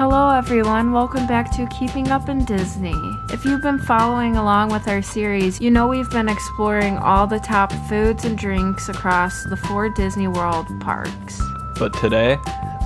Hello everyone, welcome back to Keeping Up in Disney. If you've been following along with our series, you know we've been exploring all the top foods and drinks across the 4 Disney World parks. But today,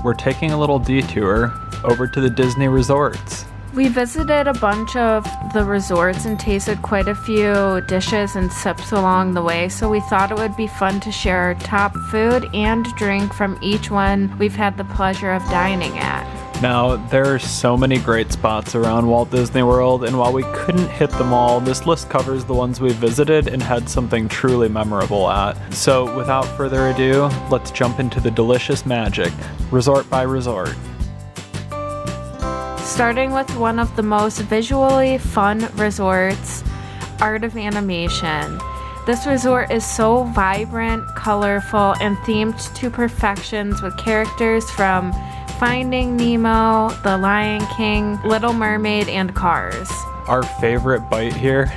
we're taking a little detour over to the Disney resorts. We visited a bunch of the resorts and tasted quite a few dishes and sips along the way, so we thought it would be fun to share our top food and drink from each one we've had the pleasure of dining at. Now, there are so many great spots around Walt Disney World, and while we couldn't hit them all, this list covers the ones we visited and had something truly memorable at. So, without further ado, let's jump into the delicious magic, resort by resort. Starting with one of the most visually fun resorts, Art of Animation. This resort is so vibrant, colorful, and themed to perfections with characters from Finding Nemo, The Lion King, Little Mermaid, and Cars. Our favorite bite here,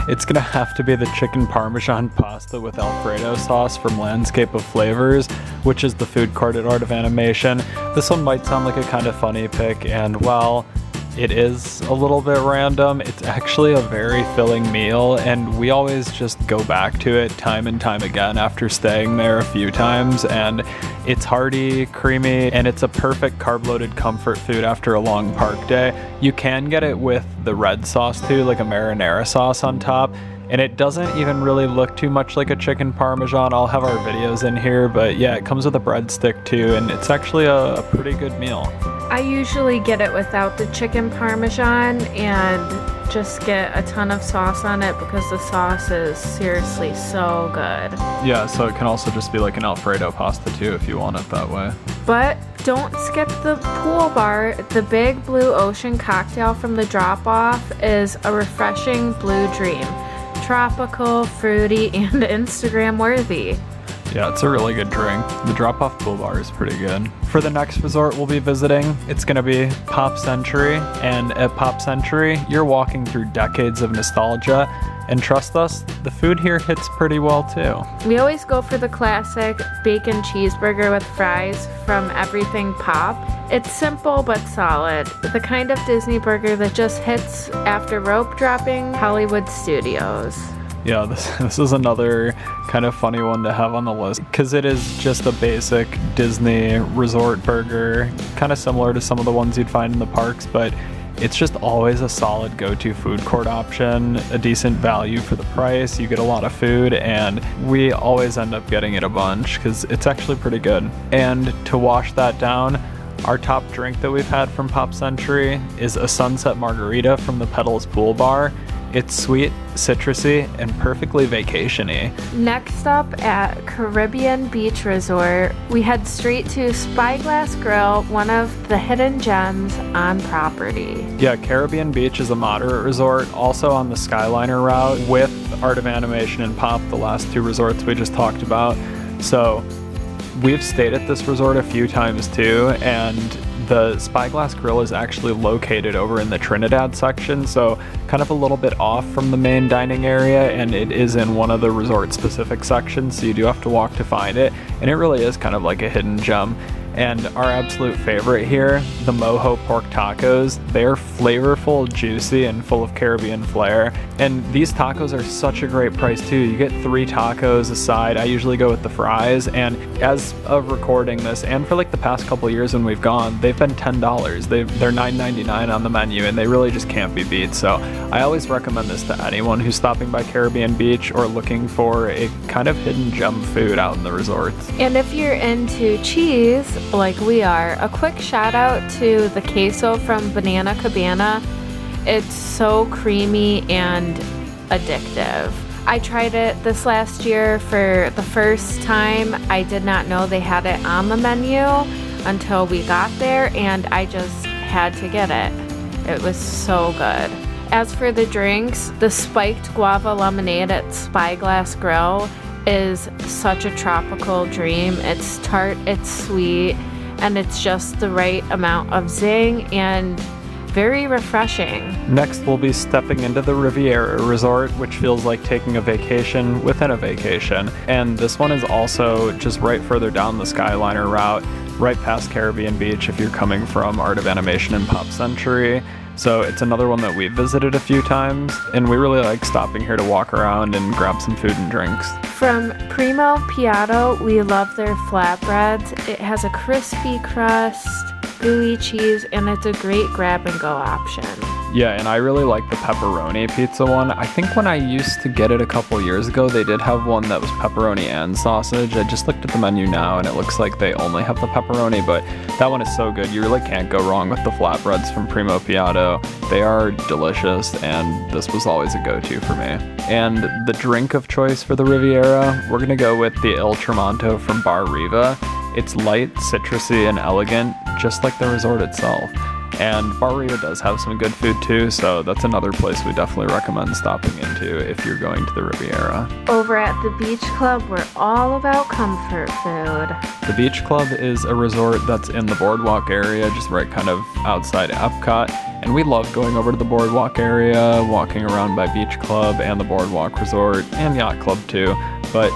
it's gonna have to be the chicken parmesan pasta with Alfredo sauce from Landscape of Flavors, which is the food court at Art of Animation. This one might sound like a kind of funny pick, and while it is a little bit random, it's actually a very filling meal, and we always just go back to it time and time again after staying there a few times. And it's hearty, creamy, and it's a perfect carb-loaded comfort food after a long park day. You can get it with the red sauce too, like a marinara sauce on top, and it doesn't even really look too much like a chicken parmesan. I'll have our videos in here, but yeah, it comes with a breadstick too, and it's actually a pretty good meal. I usually get it without the chicken parmesan and just get a ton of sauce on it because the sauce is seriously so good. Yeah, so it can also just be like an Alfredo pasta too if you want it that way. But don't skip the pool bar. The Big Blue Ocean cocktail from the drop-off is a refreshing blue dream. Tropical, fruity, and Instagram worthy. Yeah, it's a really good drink. The drop-off pool bar is pretty good. For the next resort we'll be visiting, it's gonna be Pop Century, and at Pop Century, you're walking through decades of nostalgia, and trust us, the food here hits pretty well too. We always go for the classic bacon cheeseburger with fries from Everything Pop. It's simple but solid, the kind of Disney burger that just hits after rope dropping Hollywood studios. Yeah, this is another kind of funny one to have on the list because it is just a basic Disney resort burger, kind of similar to some of the ones you'd find in the parks, but it's just always a solid go-to food court option, a decent value for the price. You get a lot of food, and we always end up getting it a bunch because it's actually pretty good. And to wash that down, our top drink that we've had from Pop Century is a sunset margarita from the Petals Pool Bar. It's sweet, citrusy, and perfectly vacation-y. Next up at Caribbean Beach Resort, we head straight to Spyglass Grill, one of the hidden gems on property. Yeah, Caribbean Beach is a moderate resort, also on the Skyliner route with Art of Animation and Pop, the last 2 resorts we just talked about. So we've stayed at this resort a few times too, and the Spyglass Grill is actually located over in the Trinidad section, so kind of a little bit off from the main dining area, and it is in one of the resort-specific sections, so you do have to walk to find it, and it really is kind of like a hidden gem. And our absolute favorite here, the Mojo pork tacos, they're flavorful, juicy, and full of Caribbean flair. And these tacos are such a great price too. You get 3 tacos a side. I usually go with the fries, and as of recording this, and for like the past couple years when we've gone, they've been $10. They're $9.99 on the menu, and they really just can't be beat. So I always recommend this to anyone who's stopping by Caribbean Beach or looking for a kind of hidden gem food out in the resorts. And if you're into cheese, like we are, a quick shout out to the queso from Banana Cabana. It's so creamy and addictive. I tried it this last year for the first time. I did not know they had it on the menu until we got there, and I just had to get it. It was so good. As for the drinks, the spiked guava lemonade at Spyglass Grill is such a tropical dream. It's tart, it's sweet, and it's just the right amount of zing and very refreshing. Next, we'll be stepping into the Riviera Resort, which feels like taking a vacation within a vacation. And this one is also just right further down the Skyliner route. right past Caribbean Beach if you're coming from Art of Animation and Pop Century. So it's another one that we visited a few times, and we really like stopping here to walk around and grab some food and drinks. From Primo Piatto, we love their flatbreads. It has a crispy crust, gooey cheese, and it's a great grab-and-go option. Yeah, and I really like the pepperoni pizza one. I think when I used to get it a couple years ago, they did have one that was pepperoni and sausage. I just looked at the menu now, and it looks like they only have the pepperoni, but that one is so good. You really can't go wrong with the flatbreads from Primo Piatto. They are delicious, and this was always a go-to for me. And the drink of choice for the Riviera, we're gonna go with the Il Tramonto from Bar Riva. It's light, citrusy, and elegant, just like the resort itself. And Bar Riva does have some good food too, so that's another place we definitely recommend stopping into if you're going to the Riviera. Over at the Beach Club, we're all about comfort food. The Beach Club is a resort that's in the Boardwalk area, just right kind of outside Epcot. And we love going over to the Boardwalk area, walking around by Beach Club and the Boardwalk Resort and Yacht Club too. But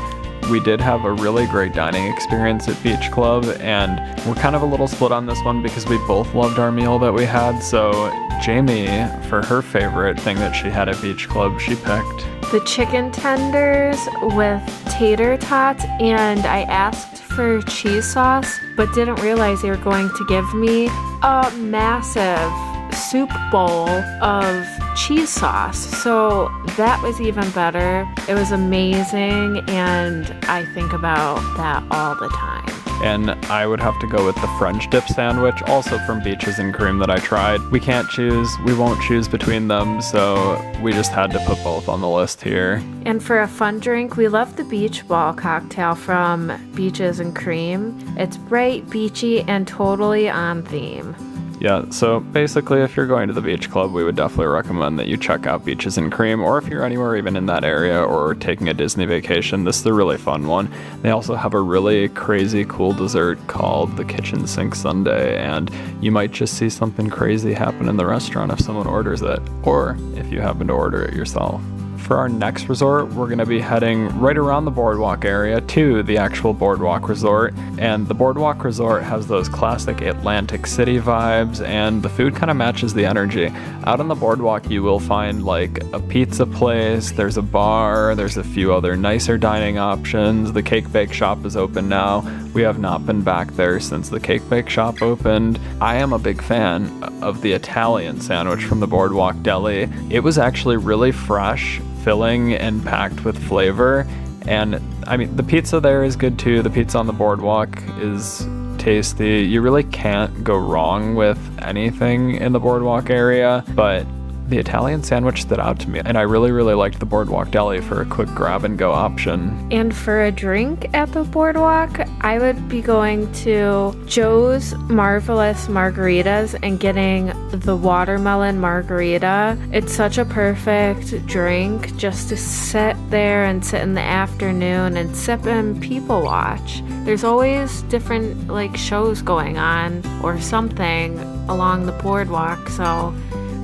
we did have a really great dining experience at Beach Club, and we're kind of a little split on this one because we both loved our meal that we had. So Jamie, for her favorite thing that she had at Beach Club, she picked the chicken tenders with tater tots, and I asked for cheese sauce, but didn't realize they were going to give me a massive soup bowl of cheese sauce. So that was even better. It was amazing, and I think about that all the time. And I would have to go with the French dip sandwich, also from Beaches and Cream, that I tried. We can't choose, we won't choose between them, so we just had to put both on the list here. And for a fun drink, we love the Beach Ball cocktail from Beaches and Cream. It's bright, beachy, and totally on theme. Yeah, so basically if you're going to the Beach Club, we would definitely recommend that you check out Beaches and Cream, or if you're anywhere even in that area or taking a Disney vacation, this is a really fun one. They also have a really crazy cool dessert called the Kitchen Sink Sundae, and you might just see something crazy happen in the restaurant if someone orders it, or if you happen to order it yourself. For our next resort, we're going to be heading right around the Boardwalk area to the actual Boardwalk Resort. And the Boardwalk Resort has those classic Atlantic City vibes, and the food kind of matches the energy. Out on the Boardwalk, you will find like a pizza place, there's a bar, there's a few other nicer dining options. The Cake Bake Shop is open now. We have not been back there since the Cake Bake Shop opened. I am a big fan of the Italian sandwich from the Boardwalk Deli. It was actually really fresh, filling, and packed with flavor. And I mean, the pizza there is good too. The pizza on the Boardwalk is tasty. You really can't go wrong with anything in the Boardwalk area, but the Italian sandwich stood out to me, and I really, really liked the Boardwalk Deli for a quick grab-and-go option. And for a drink at the Boardwalk, I would be going to Joe's Marvelous Margaritas and getting the watermelon margarita. It's such a perfect drink just to sit there and sit in the afternoon and sip and people watch. There's always different like shows going on or something along the Boardwalk, so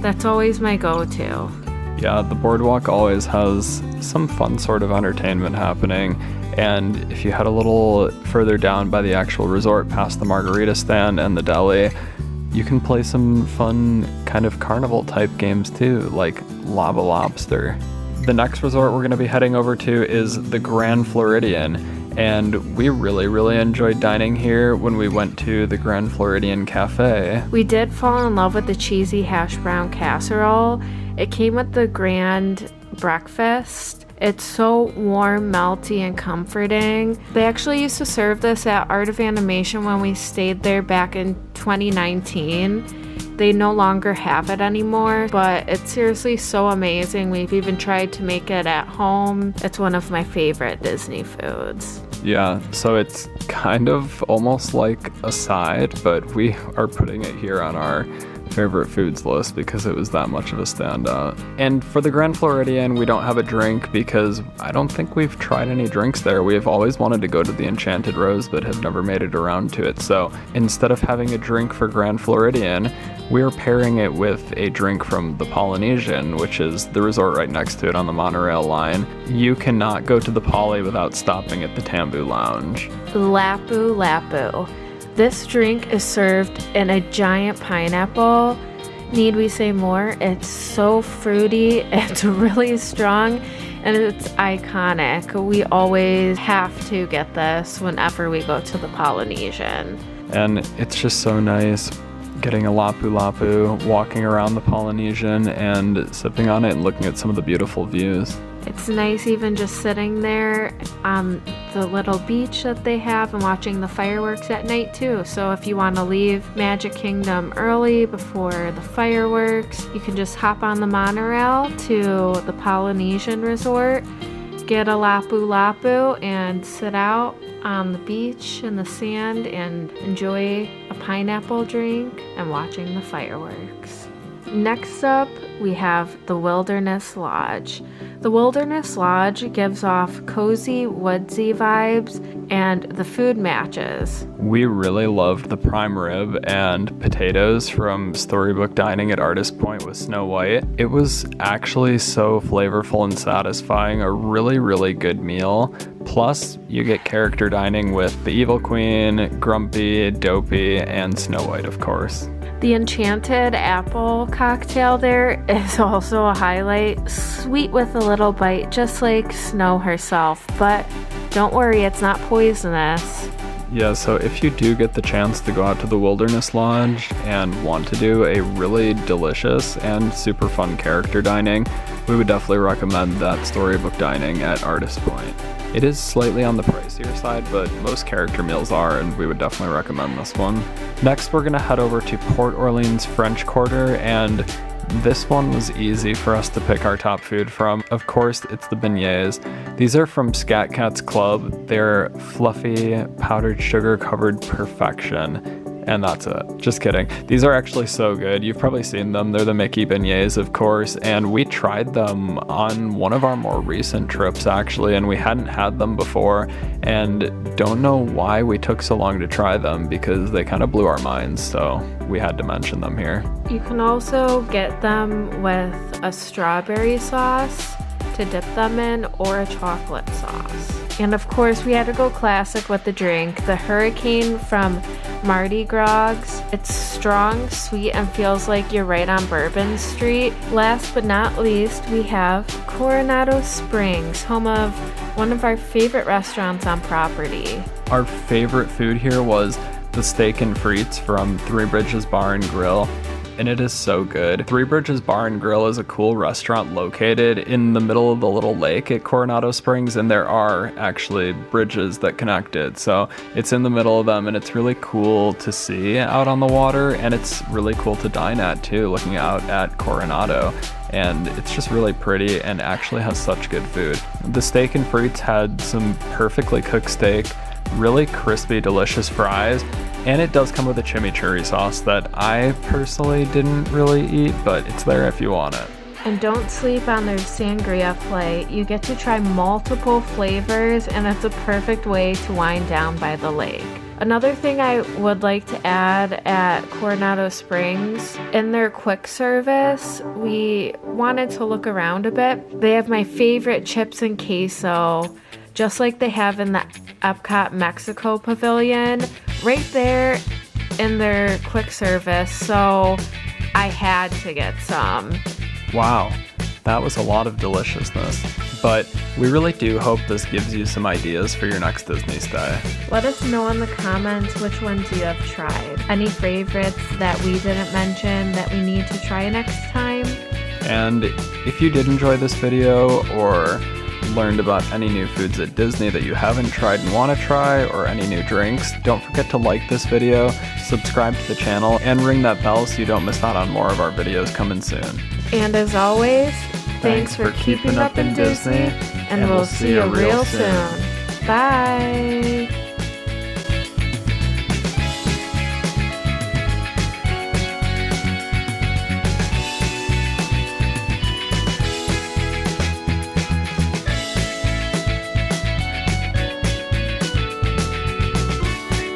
that's always my go-to. Yeah, the Boardwalk always has some fun sort of entertainment happening. And if you head a little further down by the actual resort, past the margarita stand and the deli, you can play some fun kind of carnival type games too, like Lava Lobster. The next resort we're going to be heading over to is the Grand Floridian. And we really, really enjoyed dining here when we went to the Grand Floridian Cafe. We did fall in love with the cheesy hash brown casserole. It came with the grand breakfast. It's so warm, melty, and comforting. They actually used to serve this at Art of Animation when we stayed there back in 2019. They no longer have it anymore, but it's seriously so amazing. We've even tried to make it at home. It's one of my favorite Disney foods. Yeah, so it's kind of almost like a side, but we are putting it here on our favorite foods list because it was that much of a standout. And for the Grand Floridian, we don't have a drink because I don't think we've tried any drinks there. We have always wanted to go to the Enchanted Rose but have never made it around to it. So instead of having a drink for Grand Floridian, we're pairing it with a drink from the Polynesian, which is the resort right next to it on the monorail line. You cannot go to the Poly without stopping at the Tambu Lounge. Lapu. This drink is served in a giant pineapple. Need we say more? It's so fruity, it's really strong, and it's iconic. We always have to get this whenever we go to the Polynesian. And it's just so nice getting a lapu, walking around the Polynesian and sipping on it and looking at some of the beautiful views. It's nice even just sitting there on the little beach that they have and watching the fireworks at night too. So if you want to leave Magic Kingdom early before the fireworks, you can just hop on the monorail to the Polynesian Resort, get a lapu and sit out on the beach in the sand and enjoy a pineapple drink and watching the fireworks. Next up, we have the Wilderness Lodge. The Wilderness Lodge gives off cozy, woodsy vibes, and the food matches. We really loved the prime rib and potatoes from Storybook Dining at Artist Point with Snow White. It was actually so flavorful and satisfying, a really, really good meal. Plus, you get character dining with the Evil Queen, Grumpy, Dopey, and Snow White, of course. The Enchanted Apple cocktail there is also a highlight, sweet with a little bite, just like Snow herself, but don't worry, it's not poisonous. Yeah, so if you do get the chance to go out to the Wilderness Lodge and want to do a really delicious and super fun character dining, we would definitely recommend that Storybook Dining at Artist Point. It is slightly on the pricier side, but most character meals are, and we would definitely recommend this one. Next, we're gonna head over to Port Orleans French Quarter, and this one was easy for us to pick our top food from. Of course, it's the beignets. These are from Scat Cat's Club. They're fluffy, powdered sugar covered perfection. And that's it. Just kidding. These are actually so good. You've probably seen them. They're the Mickey beignets, of course, and we tried them on one of our more recent trips, actually, and we hadn't had them before, and don't know why we took so long to try them because they kind of blew our minds, so we had to mention them here. You can also get them with a strawberry sauce to dip them in or a chocolate sauce. And of course, we had to go classic with the drink, the Hurricane from Mardi Gras. It's strong, sweet, and feels like you're right on Bourbon Street. Last but not least, we have Coronado Springs, home of one of our favorite restaurants on property. Our favorite food here was the steak and frites from Three Bridges Bar and Grill, and it is so good. Three Bridges Bar and Grill is a cool restaurant located in the middle of the little lake at Coronado Springs, and there are actually bridges that connect it. So it's in the middle of them, and it's really cool to see out on the water, and it's really cool to dine at too, looking out at Coronado. And it's just really pretty and actually has such good food. The steak and frites had some perfectly cooked steak, really crispy, delicious fries, and it does come with a chimichurri sauce that I personally didn't really eat, but it's there if you want it. And don't sleep on their sangria plate. You get to try multiple flavors, and it's a perfect way to wind down by the lake. Another thing I would like to add at Coronado Springs, in their quick service, we wanted to look around a bit. They have my favorite chips and queso, just like they have in the Epcot Mexico Pavilion, right there in their quick service. So I had to get some. Wow, that was a lot of deliciousness. But we really do hope this gives you some ideas for your next Disney stay. Let us know in the comments which ones you have tried. Any favorites that we didn't mention that we need to try next time? And if you did enjoy this video or learned about any new foods at Disney that you haven't tried and want to try, or any new drinks, don't forget to like this video, subscribe to the channel, and ring that bell so you don't miss out on more of our videos coming soon. And as always, thanks for keeping up in Disney, and we'll see you real soon. Bye!